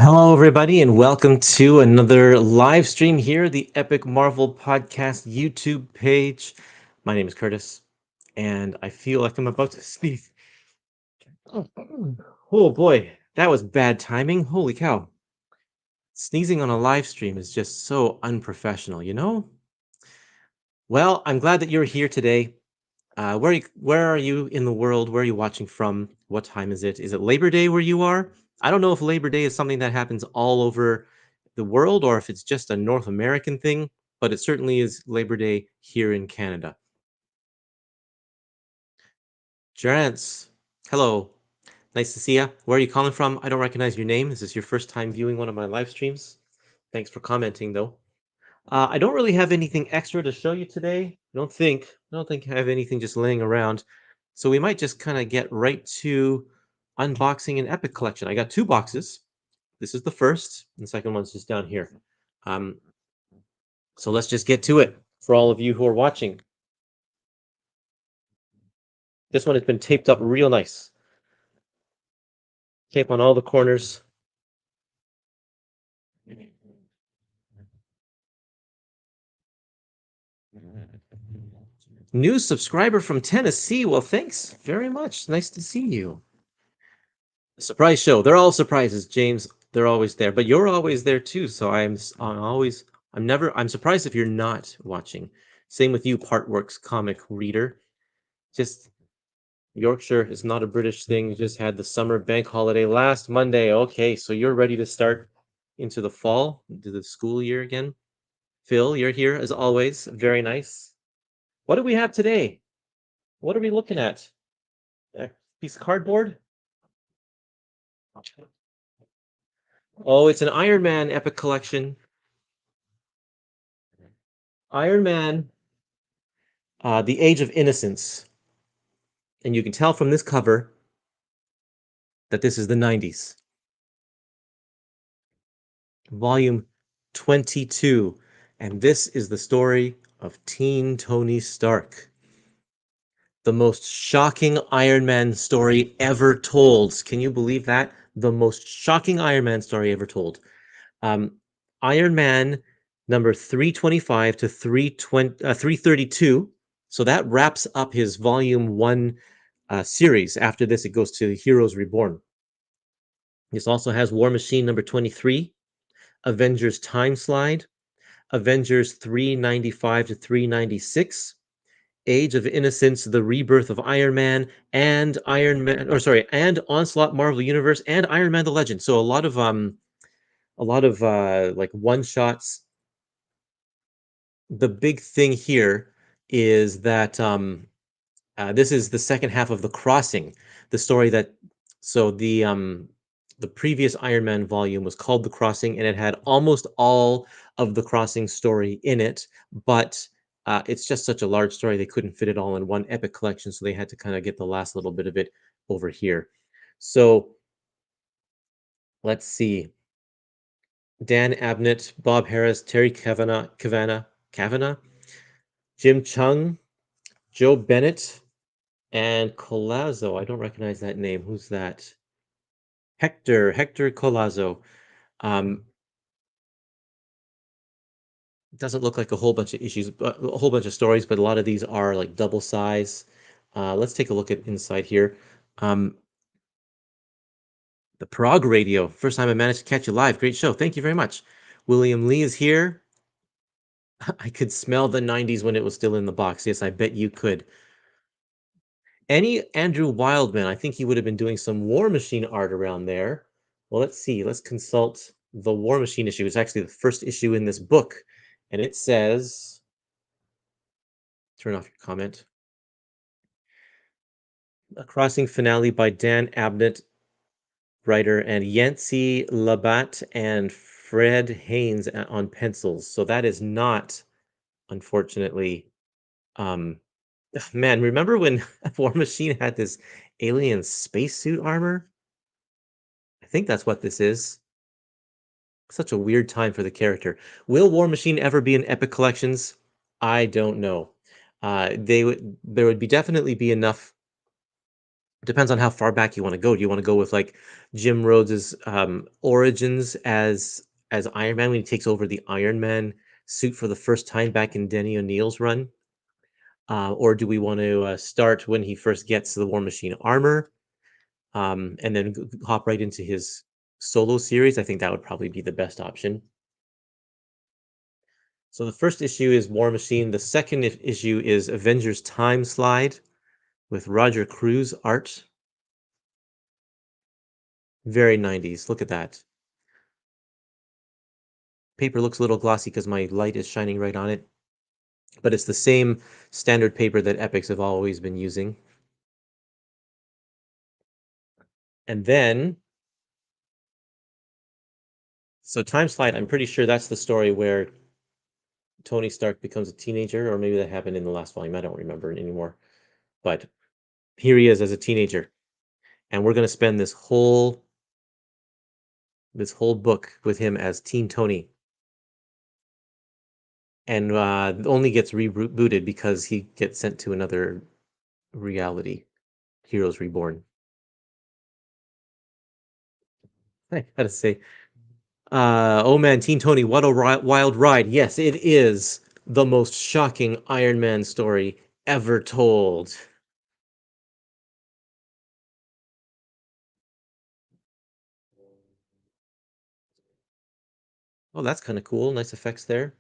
Hello, everybody, and welcome to another live stream here, the Epic Marvel Podcast YouTube page. My name is Curtis, and I feel like I'm about to sneeze. Oh boy, that was bad timing. Holy cow. Sneezing on a live stream is just so unprofessional, you know? Well, I'm glad that you're here today. Where are you in the world? Where are you watching from? What time is it? Is it Labor Day where you are? I don't know if Labor Day is something that happens all over the world or if it's just a North American thing, but it certainly is Labor Day here in Canada. Jarance, hello. Nice to see you. Where are you calling from? I don't recognize your name. Is this your first time viewing one of my live streams? Thanks for commenting, though. I don't really have anything extra to show you today. I don't think I have anything just laying around. So we might just kind of get right to unboxing an Epic collection. I got two boxes. This is the first, and the second one's just down here. Um, so let's just get to it for all of you who are watching. This one has been taped up real nice. Tape on all the corners. New subscriber from Tennessee. Well, thanks very much. Nice to see you. Surprise show. They're all surprises, James. They're always there, but you're always there too. So I'm surprised if you're not watching. Same with you, Partworks comic reader. Just Yorkshire is not a British thing. You just had the summer bank holiday last Monday. Okay, so you're ready to start into the fall, into the school year again. Phil, you're here as always. Very nice. What do we have today? What are we looking at? A piece of cardboard? Oh, it's an Iron Man Epic Collection. Iron Man, The Age of Innocence. And you can tell from this cover that this is the 90s. Volume 22. And this is the story of Teen Tony Stark. The most shocking Iron Man story ever told. Can you believe that? The most shocking Iron Man story ever told. Iron Man number 325 to 332. So that wraps up his volume 1 series. After this, it goes to Heroes Reborn. This also has War Machine number 23, Avengers Time Slide, Avengers 395 to 396, Age of Innocence, The Rebirth of Iron Man, and and Onslaught Marvel Universe, and Iron Man the Legend. So a lot of like one shots. The big thing here is that this is the second half of The Crossing, the story that so the previous Iron Man volume was called The Crossing, and it had almost all of the Crossing story in it, but it's just such a large story they couldn't fit it all in one epic collection, so they had to kind of get the last little bit of it over here. So let's see. Dan Abnett, Bob Harris, Terry Kavanagh, Jim Chung, Joe Bennett, and Colazzo. I don't recognize that name. Who's that? Hector Colazzo. Um, doesn't look like a whole bunch of issues, but a whole bunch of stories, but a lot of these are like double size. Let's take a look at inside here. Um, the Prague Radio. First time I managed to catch you live. Great show. Thank you very much. William Lee is here. I could smell the 90s when it was still in the box. Yes, I bet you could. Any Andrew Wildman, I think he would have been doing some War Machine art around there. Well, let's see. Let's consult the War Machine issue. It's actually the first issue in this book. And it says, turn off your comment. A Crossing finale by Dan Abnett, writer, and Yancey Labatt and Fred Haynes on pencils. So that is not, unfortunately, man, remember when War Machine had this alien spacesuit armor? I think that's what this is. Such a weird time for the character. Will War Machine ever be in Epic Collections? I don't know. There would be definitely be enough Depends on how far back you want to go. Do you want to go with like Jim Rhodes's origins as Iron Man when he takes over the Iron Man suit for the first time back in Denny O'Neil's run? Or do we want to start when he first gets the War Machine armor, and then hop right into his solo series? I think that would probably be the best option. So the first issue is War Machine. The second issue is Avengers Time Slide with Roger Cruz art. Very 90s. Look at that. Paper looks a little glossy because my light is shining right on it, but it's the same standard paper that Epics have always been using. And then, so Time Slide, I'm pretty sure that's the story where Tony Stark becomes a teenager, or maybe that happened in the last volume. I don't remember it anymore. But here he is as a teenager, and we're going to spend this whole book with him as Teen Tony, and only gets rebooted because he gets sent to another reality, Heroes Reborn. I gotta say, oh man, Teen Tony, what a wild ride! Yes, it is the most shocking Iron Man story ever told. Oh, that's kind of cool. Nice effects there.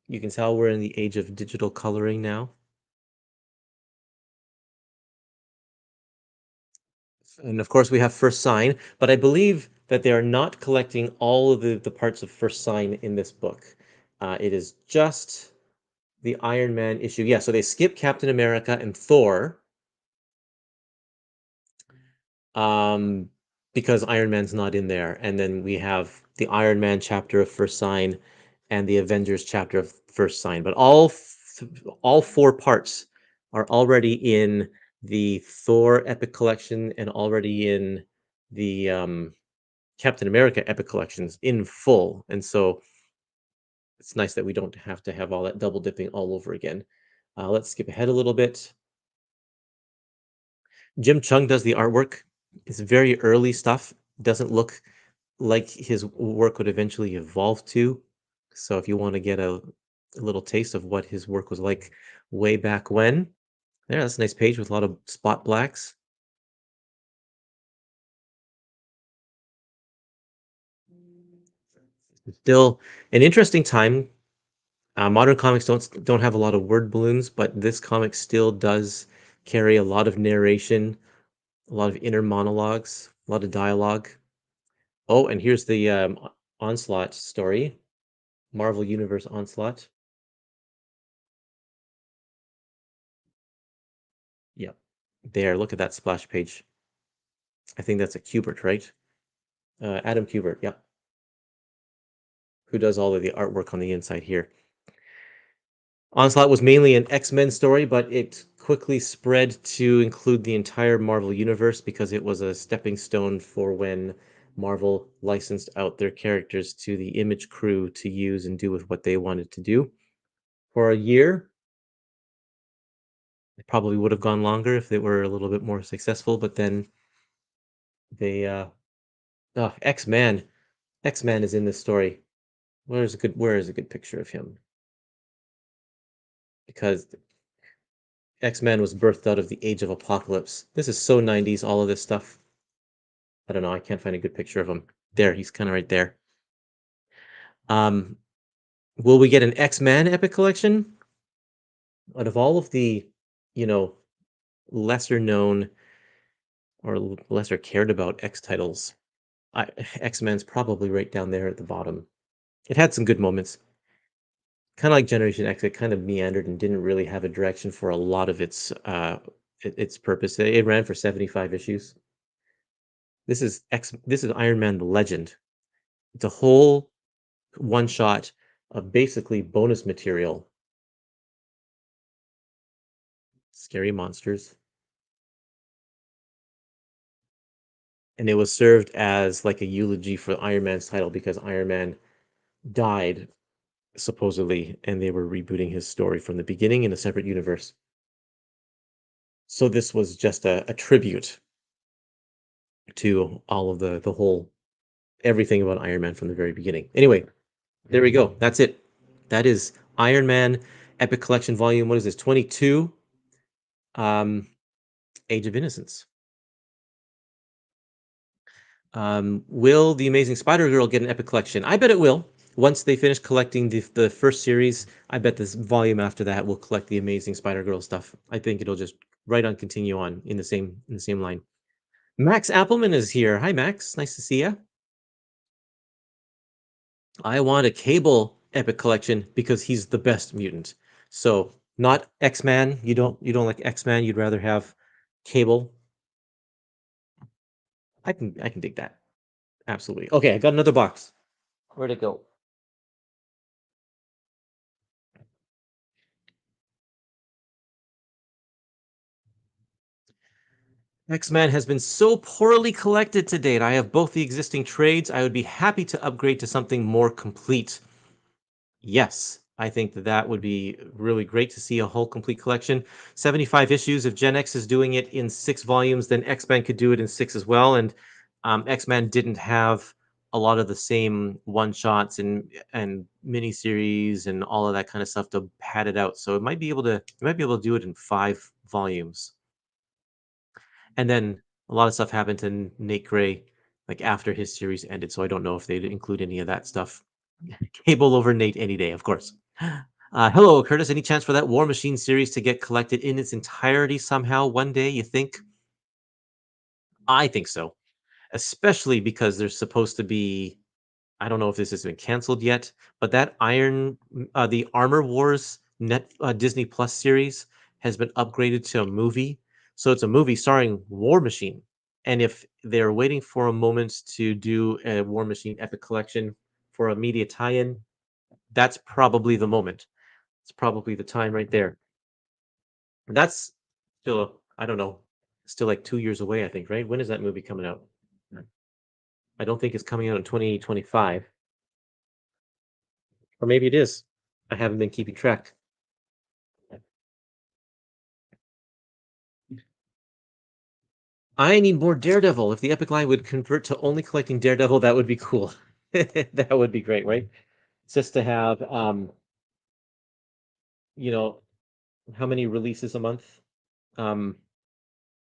You can tell we're in the age of digital coloring now. And of course, we have First Sign, but I believe that they are not collecting all of the parts of First Sign in this book. It is just the Iron Man issue. Yeah, so they skip Captain America and Thor, um, because Iron Man's not in there. And then we have the Iron Man chapter of First Sign and the Avengers chapter of First Sign. But all four parts are already in the Thor Epic Collection and already in the Captain America Epic Collections in full. And so it's nice that we don't have to have all that double dipping all over again. Let's skip ahead a little bit. Jim Chung does the artwork. It's very early stuff. Doesn't look like his work would eventually evolve to. So if you want to get a little taste of what his work was like way back when, there, that's a nice page with a lot of spot blacks. Still an interesting time. Modern comics don't have a lot of word balloons, but this comic still does carry a lot of narration, a lot of inner monologues, a lot of dialogue. Oh, and here's the Onslaught story, Marvel Universe Onslaught. Yep. There, look at that splash page. I think that's a Kubert, right? Adam Kubert, yep. Who does all of the artwork on the inside here. Onslaught was mainly an X-Men story, but it quickly spread to include the entire Marvel universe because it was a stepping stone for when Marvel licensed out their characters to the Image crew to use and do with what they wanted to do. For a year, it probably would have gone longer if they were a little bit more successful, but then they oh, X-Man. X-Man is in this story. Where is a good picture of him? Because X-Men was birthed out of the Age of Apocalypse. This is so 90s, all of this stuff. I don't know, I can't find a good picture of him. There, he's kind of right there. Um, will we get an X-Men epic collection? Out of all of the, you know, lesser known or lesser cared about X titles, X-Men's probably right down there at the bottom. It had some good moments. Kind of like Generation X, it kind of meandered and didn't really have a direction for a lot of its purpose. It ran for 75 issues. This is Iron Man the Legend. It's a whole one shot of basically bonus material. Scary monsters. And it was served as like a eulogy for Iron Man's title because Iron Man died supposedly, and they were rebooting his story from the beginning in a separate universe. So this was just a tribute to all of the whole everything about Iron Man from the very beginning. Anyway, there we go. That's it. That is Iron Man Epic Collection Volume. What is this? 22. Um, Age of Innocence. Will the Amazing Spider Girl get an Epic Collection? I bet it will. Once they finish collecting the first series, I bet this volume after that will collect the Amazing Spider Girl stuff. I think it'll just right on continue on in the same line. Max Appleman is here. Hi, Max. Nice to see you. I want a Cable Epic Collection because he's the best mutant. So not X-Man. You don't like X-Man. You'd rather have Cable. I can dig that. Absolutely. Okay, I got another box. Where'd it go? X-Men has been so poorly collected to date. I have both the existing trades. I would be happy to upgrade to something more complete. Yes, I think that that would be really great to see a whole complete collection. 75 issues. If Gen X is doing it in 6 volumes, then X-Men could do it in 6 as well. And X-Men didn't have a lot of the same one-shots and miniseries and all of that kind of stuff to pad it out. So it might be able to do it in 5 volumes. And then a lot of stuff happened to Nate Gray like after his series ended. So I don't know if they'd include any of that stuff. Cable over Nate any day, of course. Hello, Curtis. Any chance for that War Machine series to get collected in its entirety somehow one day, you think? I think so, especially because there's supposed to be, I don't know if this has been canceled yet, but that the Armor Wars Disney Plus series has been upgraded to a movie. So it's a movie starring War Machine. And if they're waiting for a moment to do a War Machine epic collection for a media tie-in, that's probably the moment. It's probably the time right there. That's still, I don't know, still like 2 years away, I think, right? When is that movie coming out? I don't think it's coming out in 2025, or maybe it is. I haven't been keeping track. I need more Daredevil. If the Epic line would convert to only collecting Daredevil, that would be cool. That would be great, right? Just to have, you know, how many releases a month? Um,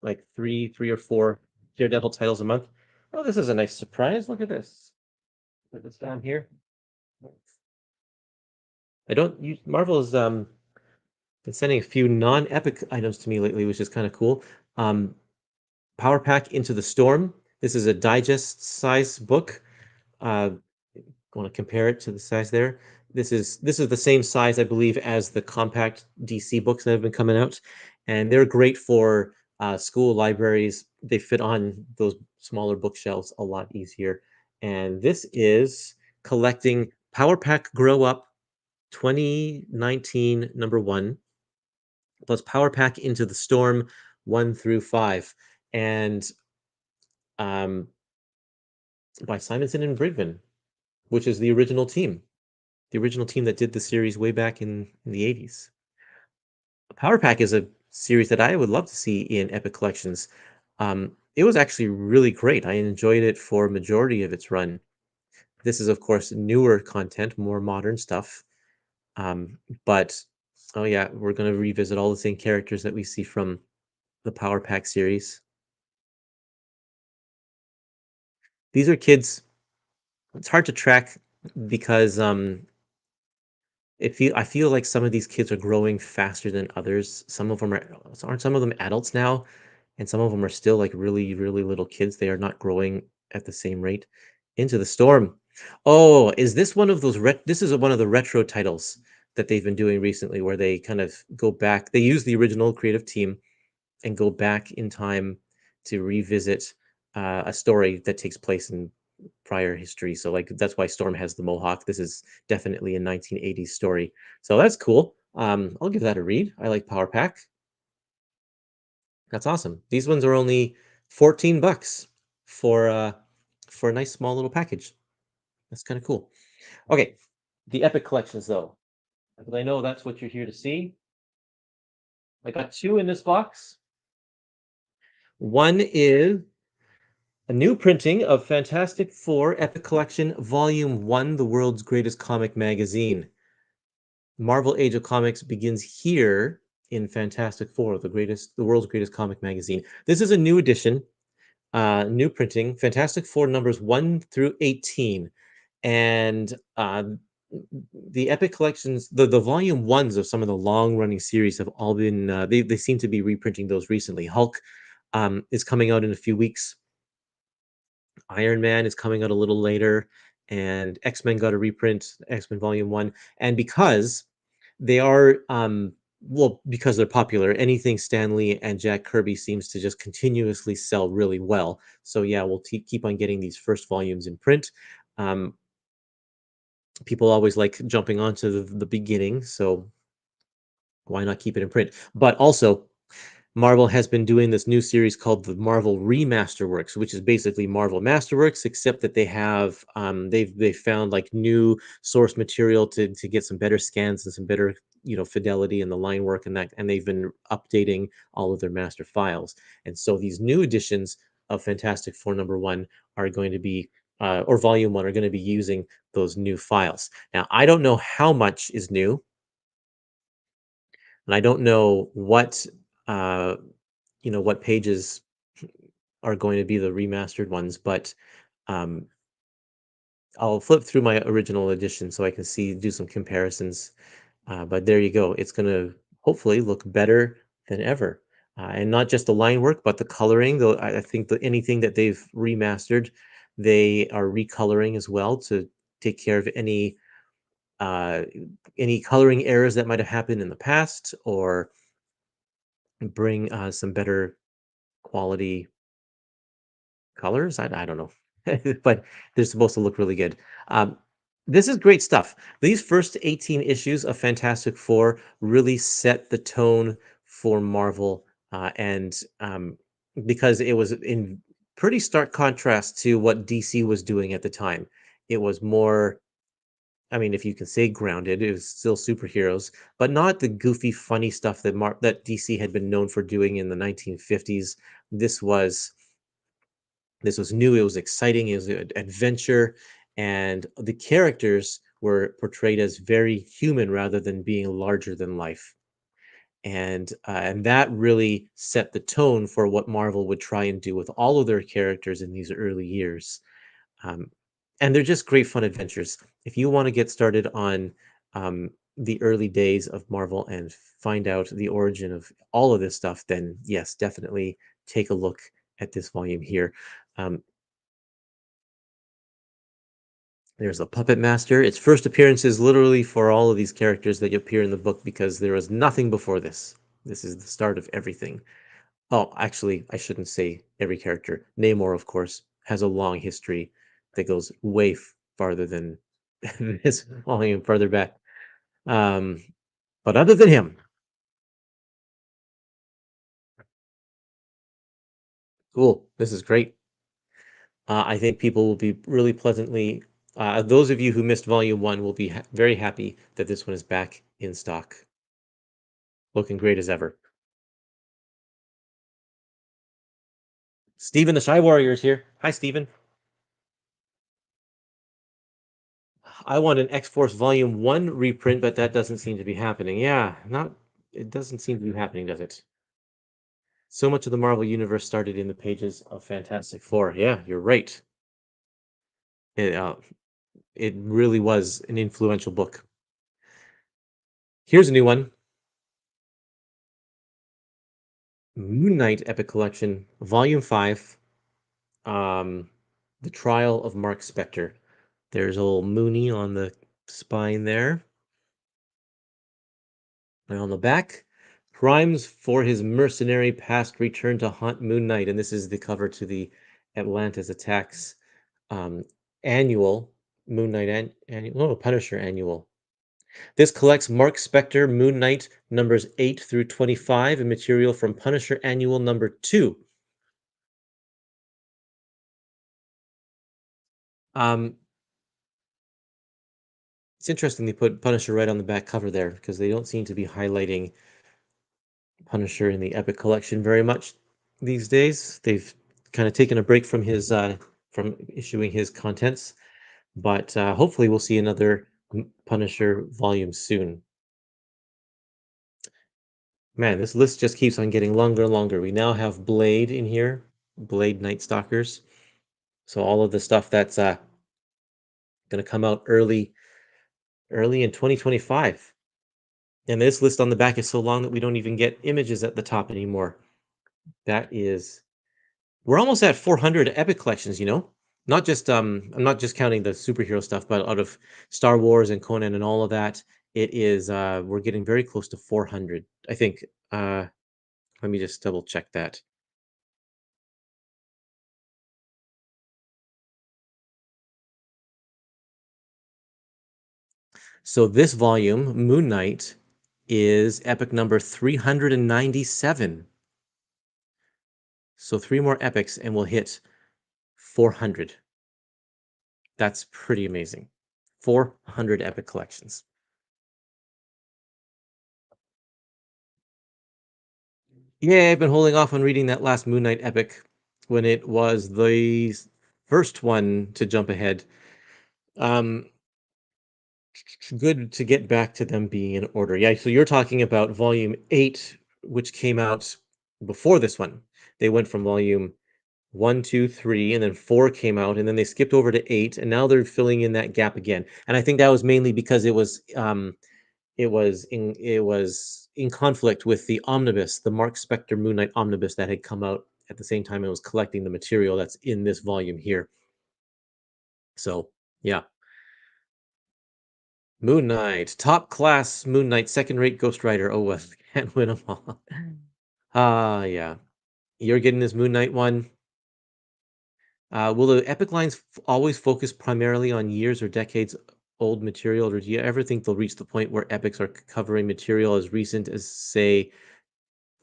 like three or four Daredevil titles a month. Oh, this is a nice surprise. Look at this. Put this down here. I don't use Marvel has been sending a few non-epic items to me lately, which is kind of cool. Um, Power Pack Into the Storm. This is a digest size book. Uh, Want to compare it to the size there. This is the same size, I believe, as the compact DC books that have been coming out, and they're great for school libraries. They fit on those smaller bookshelves a lot easier. And this is collecting Power Pack Grow Up 2019 #1 plus Power Pack Into the Storm 1 through 5, and um, by Simonson and Brigman, which is the original team that did the series way back in the 80s. Power Pack is a series that I would love to see in Epic Collections. It was actually really great. I enjoyed it for majority of its run. This is, of course, newer content, more modern stuff. Um, but oh yeah, we're going to revisit all the same characters that we see from the Power Pack series. These are kids. It's hard to track because I feel like some of these kids are growing faster than others. Some of them aren't some of them adults now, and some of them are still like really, really little kids. They are not growing at the same rate. Into the Storm. Oh, is this one of those this is one of the retro titles that they've been doing recently where they kind of go back. They use the original creative team and go back in time to revisit a story that takes place in prior history. So like that's why Storm has the mohawk. This is definitely a 1980s story. So that's cool. I'll give that a read. I like Power Pack. That's awesome. These ones are only 14 bucks for a nice small little package. That's kind of cool. Okay, the Epic collections though, because I know that's what you're here to see. I got two in this box. One is a new printing of Fantastic Four Epic Collection Volume 1, The World's Greatest Comic Magazine. Marvel Age of Comics begins here in Fantastic Four, the world's greatest comic magazine. This is a new edition, new printing, Fantastic Four numbers 1 through 18. And the Epic Collections, the volume ones of some of the long running series have all been, they seem to be reprinting those recently. Hulk is coming out in a few weeks. Iron Man is coming out a little later, and X-Men got a reprint, X-Men Volume 1. And because they are, well, because they're popular, anything Stan Lee and Jack Kirby seems to just continuously sell really well. So yeah, we'll keep on getting these first volumes in print. Um, People always like jumping onto the beginning, so why not keep it in print? But also, Marvel has been doing this new series called the Marvel Remasterworks, which is basically Marvel Masterworks, except that they've found like new source material to get some better scans and some better fidelity in the line work and that, and they've been updating all of their master files. And so these new editions of Fantastic Four #1 are going to be or Volume 1 are going to be using those new files. Now, I don't know how much is new, and I don't know uh, what pages are going to be the remastered ones, but um, I'll flip through my original edition so I can do some comparisons. But there you go. It's going to hopefully look better than ever. And not just the line work, but the coloring. Though I think that anything that they've remastered, they are recoloring as well to take care of uh, any coloring errors that might have happened in the past, or bring some better quality colors. I don't know, but they're supposed to look really good. Um, this is great stuff. These first 18 issues of Fantastic Four really set the tone for Marvel, and because it was in pretty stark contrast to what DC was doing at the time. It was more, I mean, if you can say grounded, it was still superheroes, but not the goofy, funny stuff that DC had been known for doing in the 1950s. This was this was new, it was exciting, it was an adventure, and the characters were portrayed as very human rather than being larger than life. And that really set the tone for what Marvel would try and do with all of their characters in these early years. Um, and they're just great fun adventures. If you want to get started on the early days of Marvel and find out the origin of all of this stuff, then yes, definitely take a look at this volume here. Um, There's a puppet master. Its first appearance is literally for all of these characters that appear in the book because there was nothing before this. This is the start of everything. Oh, actually, I shouldn't say every character. Namor, of course, has a long history that goes way farther than this volume, further back. Um, but other than him, cool. This is great. I think people will be really pleasantly. Those of you who missed Volume 1 will be very happy that this one is back in stock, looking great as ever. Steven the Shy Warrior is here. Hi, Steven. I want an X-Force Volume 1 reprint, but that doesn't seem to be happening. Yeah, it doesn't seem to be happening, does it? So much of the Marvel Universe started in the pages of Fantastic Four. Yeah, you're right. It, uh, it really was an influential book. Here's a new one. Moon Knight Epic Collection, Volume 5. Um, The Trial of Mark Spector. There's old Mooney on the spine there. And on the back, crimes for his mercenary past return to haunt Moon Knight. And this is the cover to the Atlantis Attacks um, annual, Moon Knight annual, no, Punisher annual. This collects Mark Spector Moon Knight numbers 8 through 25 and material from Punisher annual number 2. Um, it's interesting they put Punisher right on the back cover there because they don't seem to be highlighting Punisher in the Epic Collection very much. these days. They've kind of taken a break from issuing his contents, but hopefully we'll see another Punisher volume soon. Man, this list just keeps on getting longer and longer. We now have Blade in here, Blade Night Stalkers. So all of the stuff that's going to come out early in 2025. And this list on the back is so long that we don't even get images at the top anymore. That is, we're almost at 400 Epic collections, you know? Not just I'm not just counting the superhero stuff, but out of Star Wars and Conan and all of that, it is we're getting very close to 400. I think let me just double check that. So this volume, Moon Knight, is epic number 397. So three more epics and we'll hit 400. That's pretty amazing. 400 epic collections. Yeah, I've been holding off on reading that last Moon Knight epic when it was the first one to jump ahead. Um, good to get back to them being in order. Yeah, so you're talking about volume 8, which came out before this one. They went from volume 1, 2, 3, and then 4 came out, and then they skipped over to 8, and now they're filling in that gap again. And I think that was mainly because it was in conflict with the omnibus, the Mark Spector Moon Knight omnibus that had come out at the same time it was collecting the material that's in this volume here. So yeah, Moon Knight, top class Moon Knight, second rate Ghost Rider. Oh well, can't win them all. Ah, yeah. You're getting this Moon Knight one. Will the epic lines always focus primarily on years or decades old material, or do you ever think they'll reach the point where epics are covering material as recent as, say,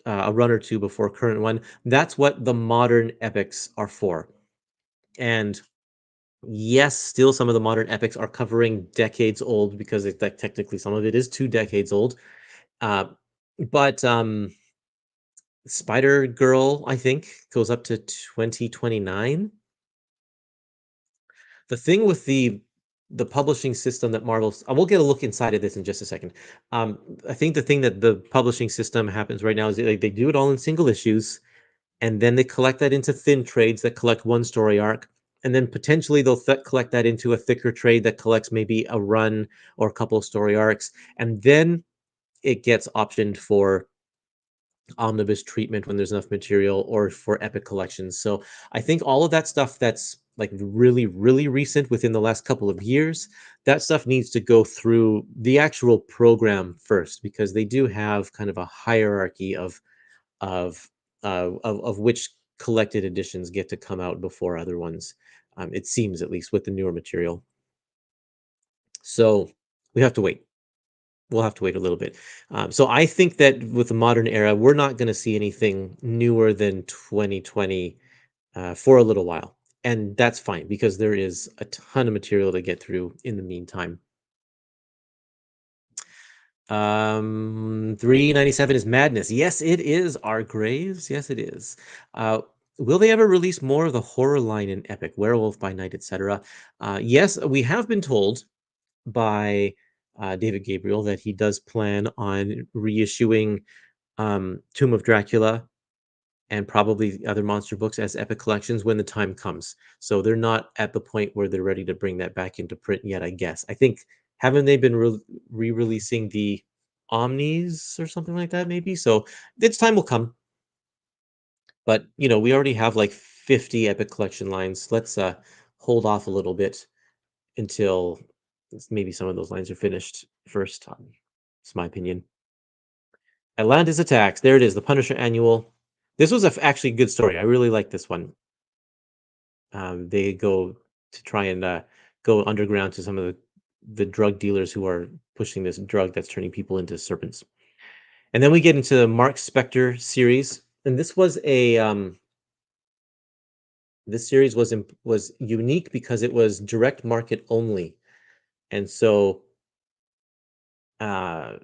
a run or two before current one? That's what the modern epics are for. And yes, still some of the modern epics are covering decades old because like technically some of it is 2 decades old. Uh, but Spider Girl, I think, goes up to 2029. The thing with the publishing system that Marvel's, I will get a look inside of this in just a second. I think the thing that the publishing system happens right now is they do it all in single issues, and then they collect that into thin trades that collect one story arc, and then potentially they'll collect that into a thicker trade that collects maybe a run or a couple of story arcs, and then it gets optioned for omnibus treatment when there's enough material or for epic collections. So I think all of that stuff that's like really, really recent within the last couple of years, that stuff needs to go through the actual program first because they do have kind of a hierarchy of of which collected editions get to come out before other ones. It seems at least with the newer material. So we have to wait. We'll have to wait a little bit. So I think that with the modern era, we're not going to see anything newer than 2020 for a little while, and that's fine because there is a ton of material to get through in the meantime. 397 is Madness. Yes, it is. Our Graves. Yes, it is. Will they ever release more of the horror line in Epic, Werewolf by Night, etc.? Yes, we have been told by David Gabriel that he does plan on reissuing Tomb of Dracula and probably the other monster books as epic collections when the time comes. So they're not at the point where they're ready to bring that back into print yet, I guess. I think haven't they been re-releasing the Omnis or something like that maybe? So its time will come. But, you know, we already have like 50 epic collection lines. Let's hold off a little bit until maybe some of those lines are finished first. It's my opinion. Atlantis Attacks. There it is, the Punisher Annual. This was actually a good story. I really like this one. They go to try and go underground to some of the drug dealers who are pushing this drug that's turning people into serpents. And then we get into the Mark Spector series, and this series was unique because it was direct market only, and so uh,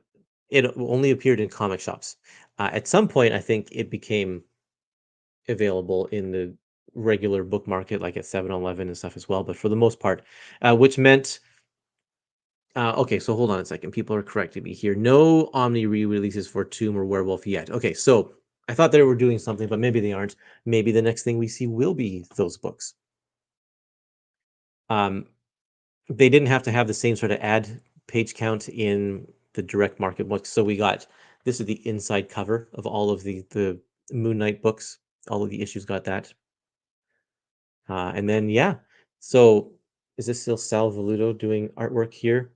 it only appeared in comic shops. At some point, I think it became available in the regular book market, like at 7-Eleven and stuff as well, but for the most part, which meant okay, so hold on a second. People are correcting me here. No Omni re-releases for Tomb or Werewolf yet. Okay, so I thought they were doing something, but maybe they aren't. Maybe the next thing we see will be those books. Um, they didn't have to have the same sort of ad page count in the direct market books. So we got this is the inside cover of all of the Moon Knight books. All of the issues got that. And then yeah. So is this still Sal Voluto doing artwork here?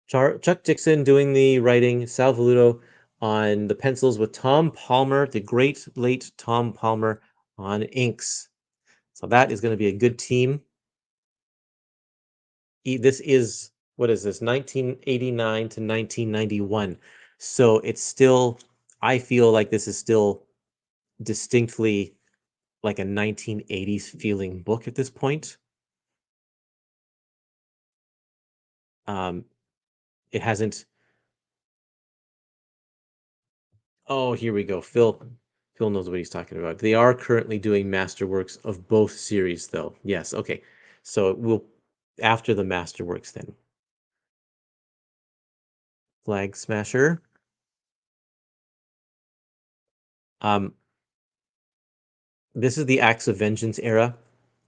Chuck Dixon doing the writing, Sal Voluto on the pencils with Tom Palmer, the great late Tom Palmer on inks. So that is going to be a good team. This is what is this 1989 to 1991. So it's still I feel like this is still distinctly like a 1980s feeling book at this point. Um it hasn't Oh, here we go. Phil knows what he's talking about. They are currently doing masterworks of both series, though. Yes, okay. So we'll after the masterworks then. Flag Smasher. Um, this is the Acts of Vengeance era.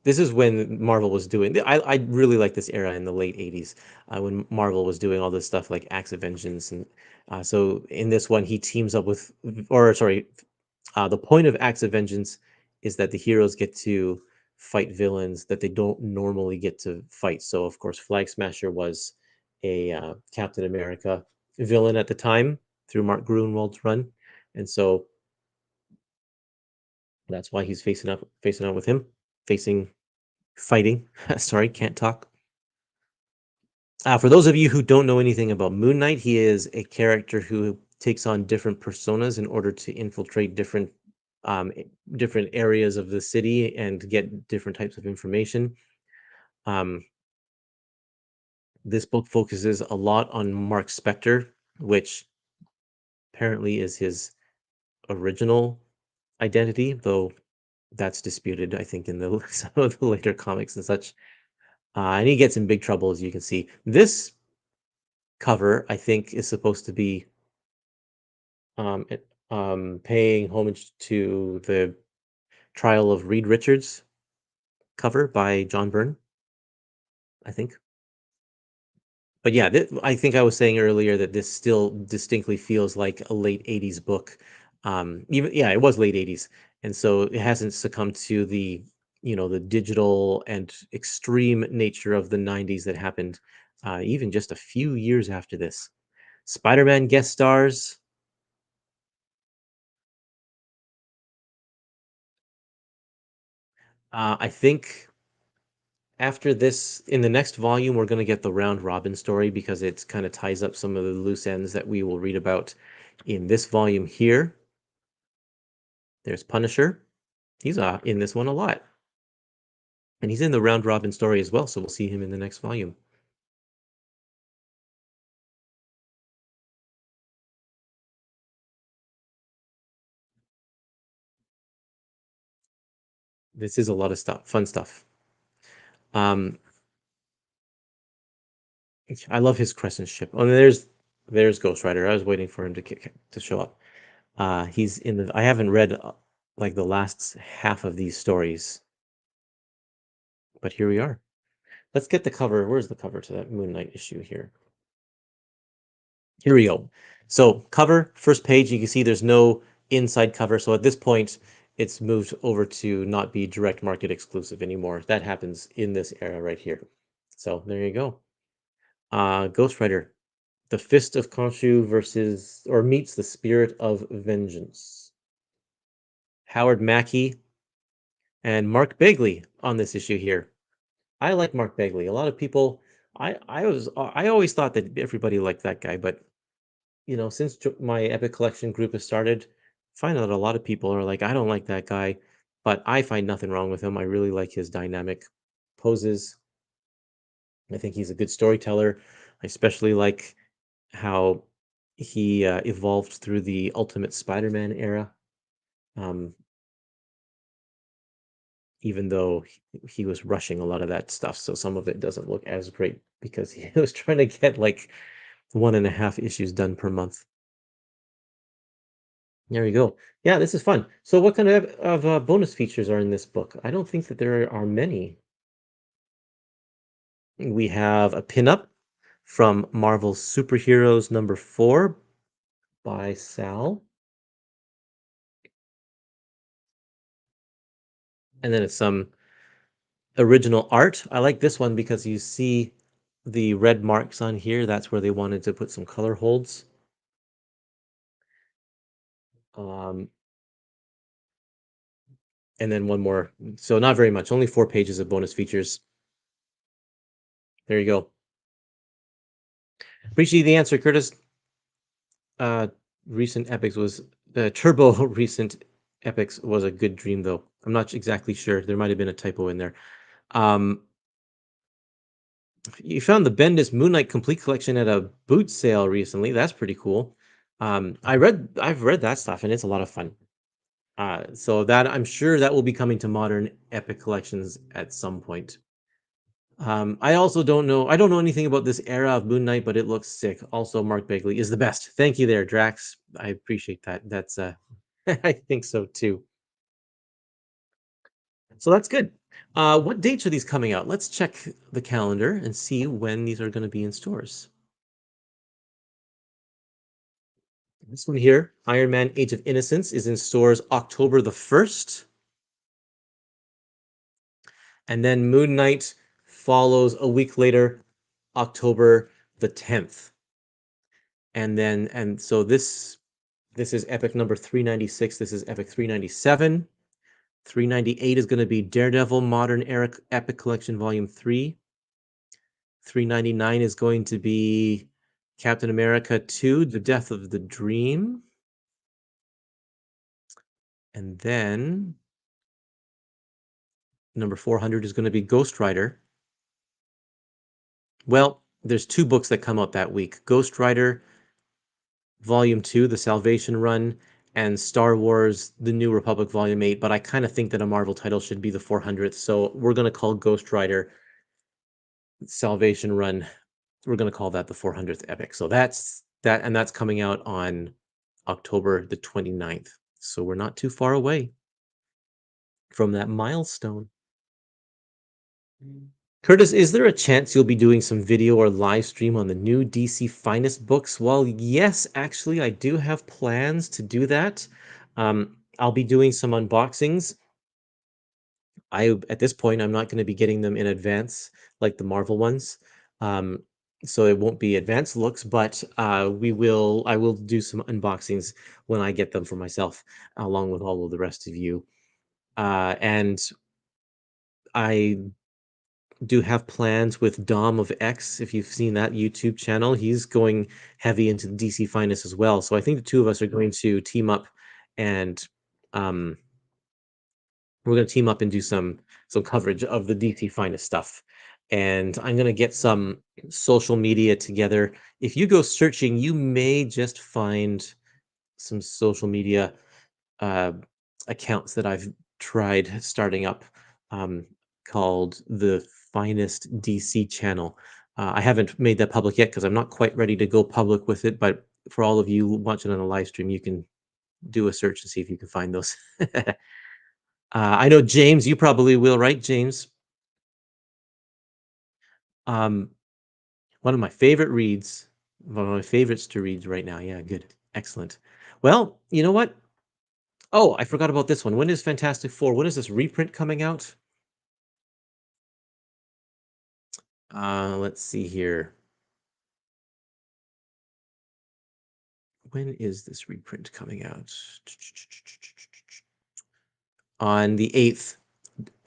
This is when Marvel was doing. I really like this era in the late '80s when Marvel was doing all this stuff like Acts of Vengeance, and so in this one he teams up with, or sorry, the point of Acts of Vengeance is that the heroes get to fight villains that they don't normally get to fight. So, of course, Flag Smasher was a Captain America villain at the time through Mark Gruenwald's run, and so that's why he's facing up with him, facing fighting. Sorry, can't talk. For those of you who don't know anything about Moon Knight, he is a character who takes on different personas in order to infiltrate um, different areas of the city and get different types of information. Um, this book focuses a lot on Mark Spector, which apparently is his original identity, though that's disputed, I think, in the some of the later comics and such. And he gets in big trouble, as you can see. This cover, I think, is supposed to be paying homage to the Trial of Reed Richards cover by John Byrne, I think. But yeah, I think I was saying earlier that this still distinctly feels like a late '80s book. Even yeah, it was late '80s, and so it hasn't succumbed to the the digital and extreme nature of the '90s that happened even just a few years after this. Spider-Man guest stars. I think after this, in the next volume, we're going to get the round robin story because it kind of ties up some of the loose ends that we will read about in this volume here. There's Punisher. He's in this one a lot. And he's in the round robin story as well, so we'll see him in the next volume. This is a lot of stuff, fun stuff. Um, I love his crescent ship. Oh, and there's Ghost Rider. I was waiting for him to show up. He's in the. I haven't read like the last half of these stories, but here we are. Let's get the cover. Where's the cover to that Moon Knight issue here? Here we go. So cover, first page, you can see there's no inside cover. So at this point, it's moved over to not be direct market exclusive anymore. That happens in this era right here. So there you go. Ghost Rider, the Fist of Khonshu versus or meets the Spirit of Vengeance. Howard Mackie and Mark Bagley on this issue here. I like Mark Bagley. A lot of people, I always thought that everybody liked that guy, but since my Epic Collection group has started, I find that a lot of people are like, I don't like that guy, but I find nothing wrong with him. I really like his dynamic poses. I think he's a good storyteller. I especially like how he evolved through the Ultimate Spider-Man era. Um, even though he was rushing a lot of that stuff. So some of it doesn't look as great because he was trying to get like 1.5 issues done per month. There you go. Yeah, this is fun. So what kind of bonus features are in this book? I don't think that there are many. We have a pinup from Marvel's Superheroes #4 by Sal. And then it's some original art. I like this one because you see the red marks on here. That's where they wanted to put some color holds. Um, and then one more. So not very much, only 4 pages of bonus features. There you go. Appreciate the answer, Curtis. Uh, recent epics was Turbo recent epics was a good dream though. I'm not exactly sure. There might have been a typo in there. Um, you found the Bendis Moon Knight Complete Collection at a boot sale recently. That's pretty cool. I've read that stuff and it's a lot of fun. So that I'm sure that will be coming to modern epic collections at some point. I also I don't know anything about this era of Moon Knight, but it looks sick. Also, Mark Bagley is the best. Thank you there, Drax. I appreciate that. That's I think so too. So that's good. What dates are these coming out? Let's check the calendar and see when these are going to be in stores. This one here, Iron Man Age of Innocence, is in stores October the 1st. And then Moon Knight follows a week later, October the 10th. And so this is epic number 396. This is epic 397. 398 is going to be Daredevil Modern Era Epic Collection Volume 3. 399 is going to be Captain America 2, The Death of the Dream. And then number 400 is going to be Ghost Rider. Well, there's 2 books that come out that week. Ghost Rider Volume 2, The Salvation Run, and Star Wars The New Republic Volume 8, but I kind of think that a Marvel title should be the 400th, so we're going to call Ghost Rider Salvation Run, we're going to call that the 400th epic. So that's that, and that's coming out on October the 29th. So we're not too far away from that milestone. Curtis, is there a chance you'll be doing some video or live stream on the new DC Finest books? Well, yes, actually, I do have plans to do that. I'll be doing some unboxings. At this point, I'm not going to be getting them in advance like the Marvel ones. Um, so it won't be advanced looks, but I will do some unboxings when I get them for myself, along with all of the rest of you. And I do have plans with Dom of X. If you've seen that YouTube channel, he's going heavy into the DC Finest as well. So I think the two of us are going to team up, and um, we're going to team up and do some coverage of the DC Finest stuff. And I'm going to get some social media together. If you go searching, you may just find some social media uh, accounts that I've tried starting up, um, called the Finest DC channel. I haven't made that public yet because I'm not quite ready to go public with it. But for all of you watching on a live stream, you can do a search and see if you can find those. I know James, you probably will, right, James? Um, one of my favorite reads, one of my favorites to read right now. Yeah, good, excellent. Well, you know what? Oh, I forgot about this one. When is Fantastic Four? When is this reprint coming out? Let's see here. When is this reprint coming out? On the 8th,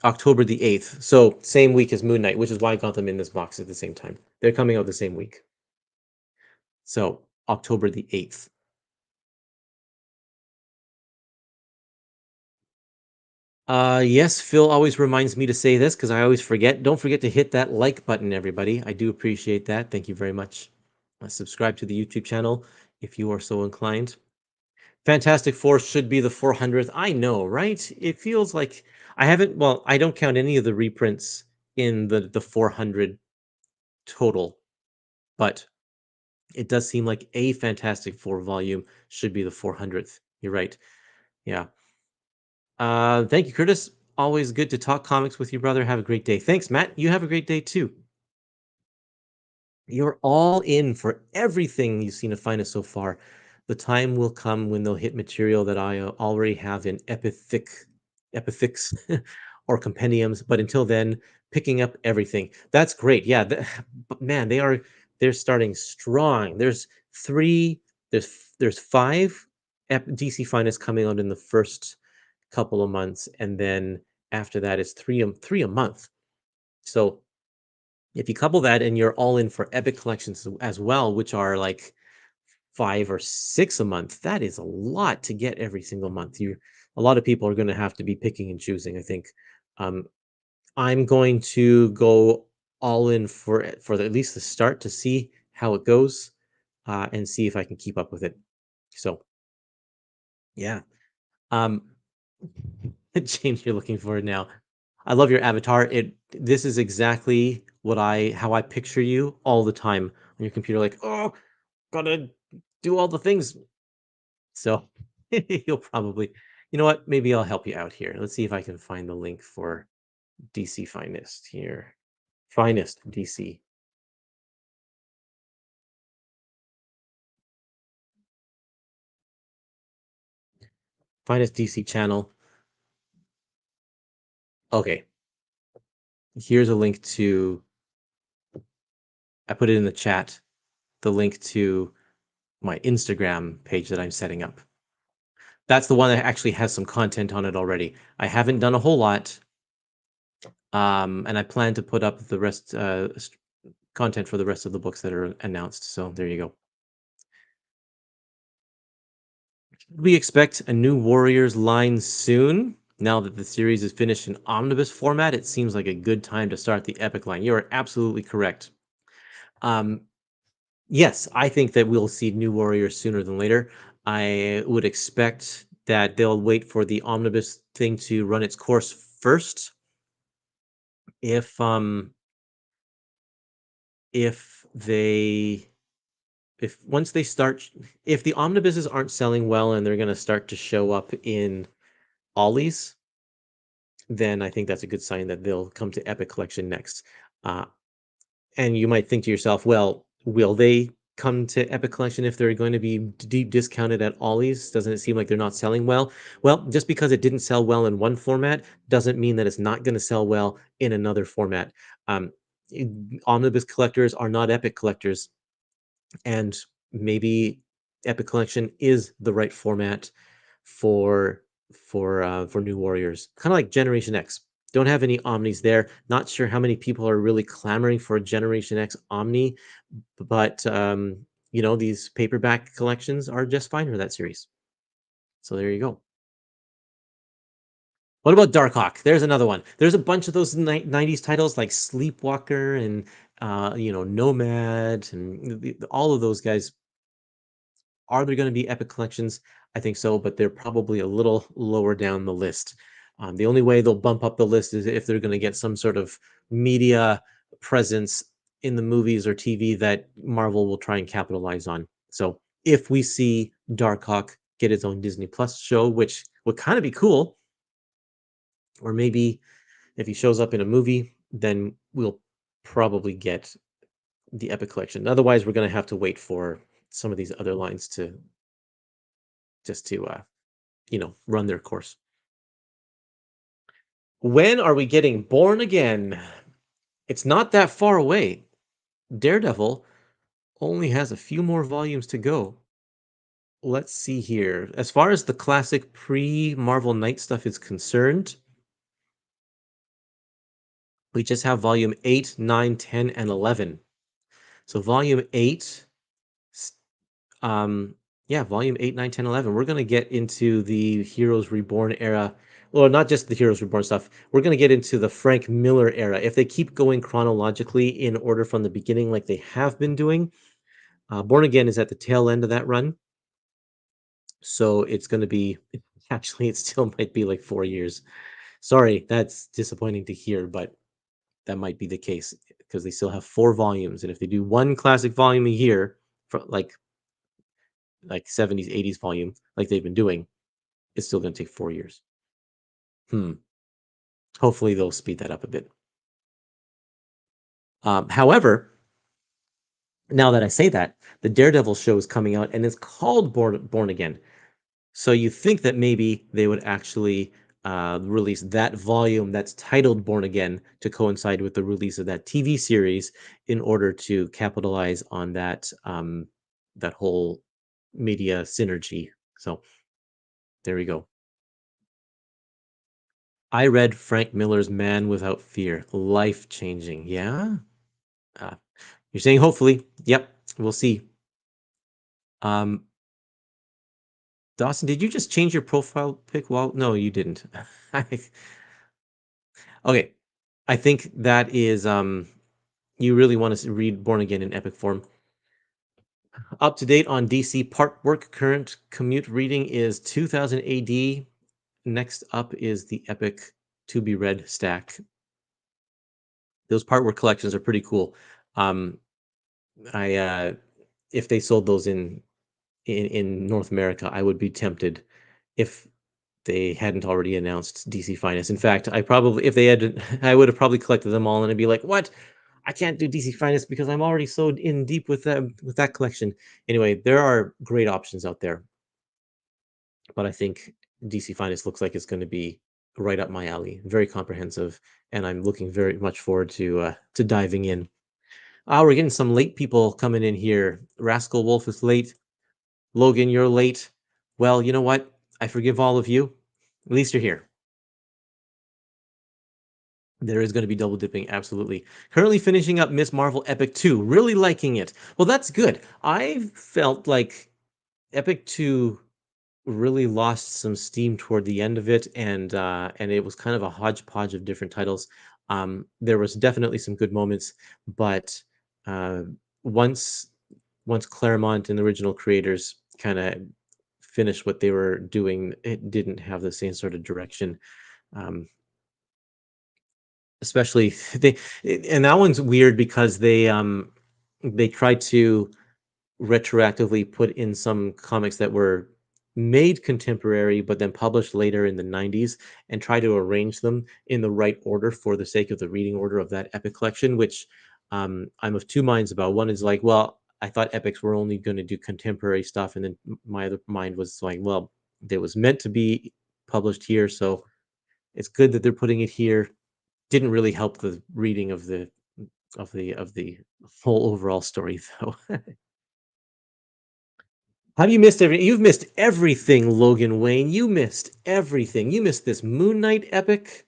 October the 8th. So same week as Moon Knight, which is why I got them in this box at the same time. They're coming out the same week. So October the 8th. Yes, Phil always reminds me to say this because I always forget. Don't forget to hit that like button, everybody. I do appreciate that. Thank you very much. Subscribe to the YouTube channel if you are so inclined. Fantastic Four should be the 400th. I know, right? It feels like I haven't well, I don't count any of the reprints in the 400 total, but it does seem like a Fantastic Four volume should be the 400th. You're right. Yeah. Thank you, Curtis. Always good to talk comics with you, brother. Have a great day. Thanks, Matt. You have a great day too. You're all in for everything you've seen of Finest so far. The time will come when they'll hit material that I already have in epithics or compendiums. But until then, picking up everything. That's great. Yeah, but man, they're starting strong. Three, there's five DC Finest coming out in the first couple of months, and then after that, it's three a month. So if you couple that and you're all in for epic collections as well, which are like 5 or 6 a month, that is a lot to get every single month. You A lot of people are gonna have to be picking and choosing, I think. Um, I'm going to go all in at least the start to see how it goes, and see if I can keep up with it. So, yeah. Um, James, you're looking for it now. I love your avatar. This is exactly how I picture you all the time on your computer, like, oh, gotta do all the things. So you'll probably, you know what? Maybe I'll help you out here. Let's see if I can find the link for DC Finest here. Finest DC. Finest DC channel. Okay. Here's a link to, I put it in the chat, the link to my Instagram page that I'm setting up. That's the one that actually has some content on it already. I haven't done a whole lot, and I plan to put up the rest content for the rest of the books that are announced. So there you go. We expect a new Warriors line soon. Now that the series is finished in omnibus format, it seems like a good time to start the epic line. You are absolutely correct. Um, yes, I think that we'll see new Warriors sooner than later. I would expect that they'll wait for the omnibus thing to run its course first. If if they if once they start if the omnibuses aren't selling well and they're going to start to show up in ollies, then I think that's a good sign that they'll come to Epic Collection next. Uh, and you might think to yourself, well, will they come to Epic Collection if they're going to be deep discounted at ollies? Doesn't it seem like they're not selling well? Well, just because it didn't sell well in one format doesn't mean that it's not going to sell well in another format. Um, Omnibus collectors are not Epic collectors, and maybe Epic Collection is the right format for for New Warriors. Kind of like Generation X. Don't have any Omnis there. Not sure how many people are really clamoring for a Generation X Omni, but these paperback collections are just fine for that series. So there you go. What about Darkhawk? There's another one. There's a bunch of those 90s titles like Sleepwalker and Nomad and all of those guys. Are there going to be epic collections? I think so, but they're probably a little lower down the list. The only way they'll bump up the list is if they're going to get some sort of media presence in the movies or TV that Marvel will try and capitalize on. So if we see Darkhawk get its own Disney Plus show, which would kind of be cool, or maybe if he shows up in a movie, then we'll probably get the Epic Collection. Otherwise, we're going to have to wait for some of these other lines to run their course. When are we getting Born Again? It's not that far away. Daredevil only has a few more volumes to go. Let's see here. As far as the classic pre-Marvel Knight stuff is concerned, we just have volume 8, 9, 10, and 11. So volume 8, um, yeah, volume 8, 9, 10, 11. We're going to get into the Heroes Reborn era. Well, not just the Heroes Reborn stuff. We're going to get into the Frank Miller era. If they keep going chronologically in order from the beginning, like they have been doing, Born Again is at the tail end of that run. So it's going to be, actually, it still might be like 4 years. Sorry, that's disappointing to hear, but that might be the case because they still have 4 volumes, and if they do 1 classic volume a year for like 70s, 80s volume like they've been doing, it's still gonna take 4 years. Hmm. Hopefully, they'll speed that up a bit. However, now that I say that, the Daredevil show is coming out, and it's called Born Again. So you think that maybe they would actually release that volume that's titled Born Again to coincide with the release of that TV series in order to capitalize on that whole media synergy. So there we go. I read Frank Miller's Man Without Fear. Life changing. Yeah. Uh, you're saying hopefully. Yep. We'll see. Um, Dawson, did you just change your profile pic? Well, no, you didn't. Okay. I think that is you really want to read Born Again in epic form. Up to date on DC part work. Current commute reading is 2000 AD. Next up is the epic to be read stack. Those part work collections are pretty cool. Um, I if they sold those in North America, I would be tempted if they hadn't already announced DC Finest. In fact, I probably if they had, I would have probably collected them all, and I'd be like, "What? I can't do DC Finest because I'm already so in deep with that collection." Anyway, there are great options out there, but I think DC Finest looks like it's going to be right up my alley. Very comprehensive, and I'm looking very much forward to diving in. Ah, we're getting some late people coming in here. Rascal Wolf is late. Logan, you're late. Well, you know what? I forgive all of you. At least you're here. There is going to be double dipping, absolutely. Currently finishing up Miss Marvel Epic 2. Really liking it. Well, that's good. I felt like Epic 2 really lost some steam toward the end of it, and it was kind of a hodgepodge of different titles. There was definitely some good moments, but uh, once once Claremont and the original creators kind of finished what they were doing, it didn't have the same sort of direction. Um, especially they, and that one's weird because they tried to retroactively put in some comics that were made contemporary but then published later in the 90s and try to arrange them in the right order for the sake of the reading order of that epic collection, which I'm of two minds about. One is like, well, I thought epics were only going to do contemporary stuff, and then my other mind was like, well, it was meant to be published here, so it's good that they're putting it here. Didn't really help the reading of the whole overall story though. Have you missed everything? You've missed everything, Logan Wayne. You missed everything. You missed this Moon Knight epic,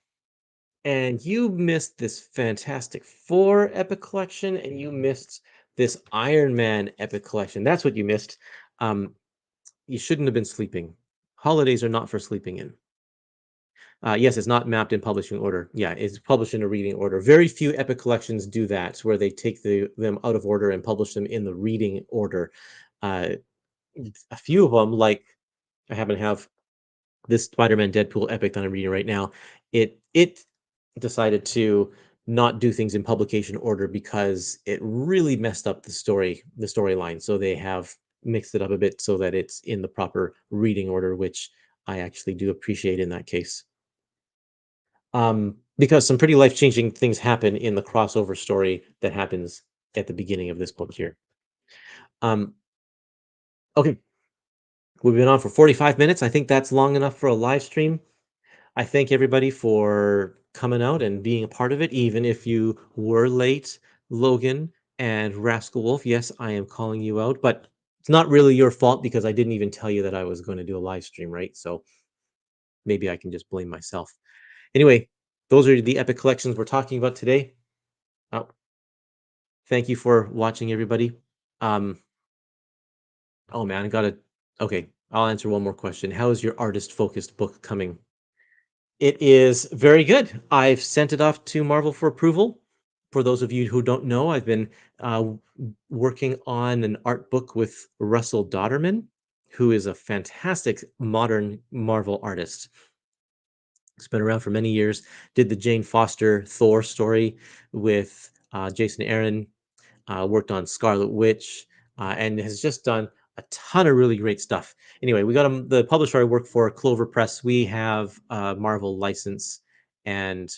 and you missed this Fantastic Four epic collection, and you missed this Iron Man epic collection. That's what you missed. You shouldn't have been sleeping. Holidays are not for sleeping in. Yes, it's not mapped in publishing order. Yeah, it's published in a reading order. Very few epic collections do that, where they take them out of order and publish them in the reading order. Uh, a few of them, like I happen to have this Spider-Man Deadpool epic that I'm reading right now, it decided to not do things in publication order because it really messed up the storyline. So they have mixed it up a bit so that it's in the proper reading order, which I actually do appreciate in that case. Because some pretty life-changing things happen in the crossover story that happens at the beginning of this book here. Um, okay, we've been on for 45 minutes. I think that's long enough for a live stream. I thank everybody for coming out and being a part of it, even if you were late, Logan and Rascal Wolf. Yes, I am calling you out, but it's not really your fault because I didn't even tell you that I was going to do a live stream, right? So maybe I can just blame myself. Anyway, those are the epic collections we're talking about today. Oh, thank you for watching, everybody. Um, oh man, I gotta. Okay, I'll answer one more question. How is your artist-focused book coming? It is very good. I've sent it off to Marvel for approval. For those of you who don't know, I've been working on an art book with Russell Dodderman, who is a fantastic modern Marvel artist. It's been around for many years. Did the Jane Foster Thor story with Jason Aaron. Worked on Scarlet Witch, and has just done a ton of really great stuff. Anyway, we got the publisher I work for, Clover Press. We have a Marvel license, and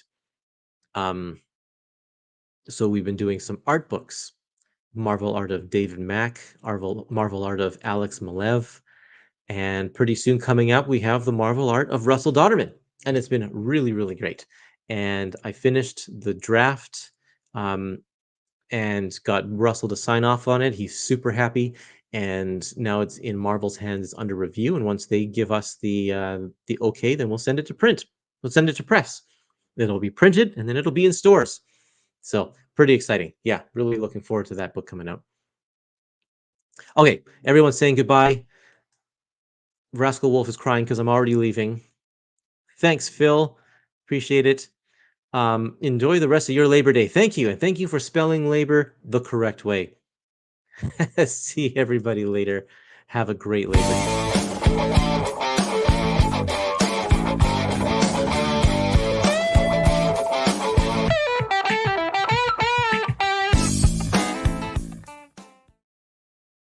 um, so we've been doing some art books. Marvel art of David Mack, Marvel art of Alex Malev, and pretty soon coming up, we have the Marvel art of Russell Dodderman, and it's been really, really great. And I finished the draft um, and got Russell to sign off on it. He's super happy, and now it's in Marvel's hands, it's under review. And once they give us the okay, then we'll send it to print. We'll send it to press. Then it'll be printed, and then it'll be in stores. So pretty exciting. Yeah, really looking forward to that book coming out. Okay, everyone's saying goodbye. Rascal Wolf is crying because I'm already leaving. Thanks, Phil. Appreciate it. Enjoy the rest of your Labor Day. Thank you, and thank you for spelling labor the correct way. See everybody later. Have a great Labor Day.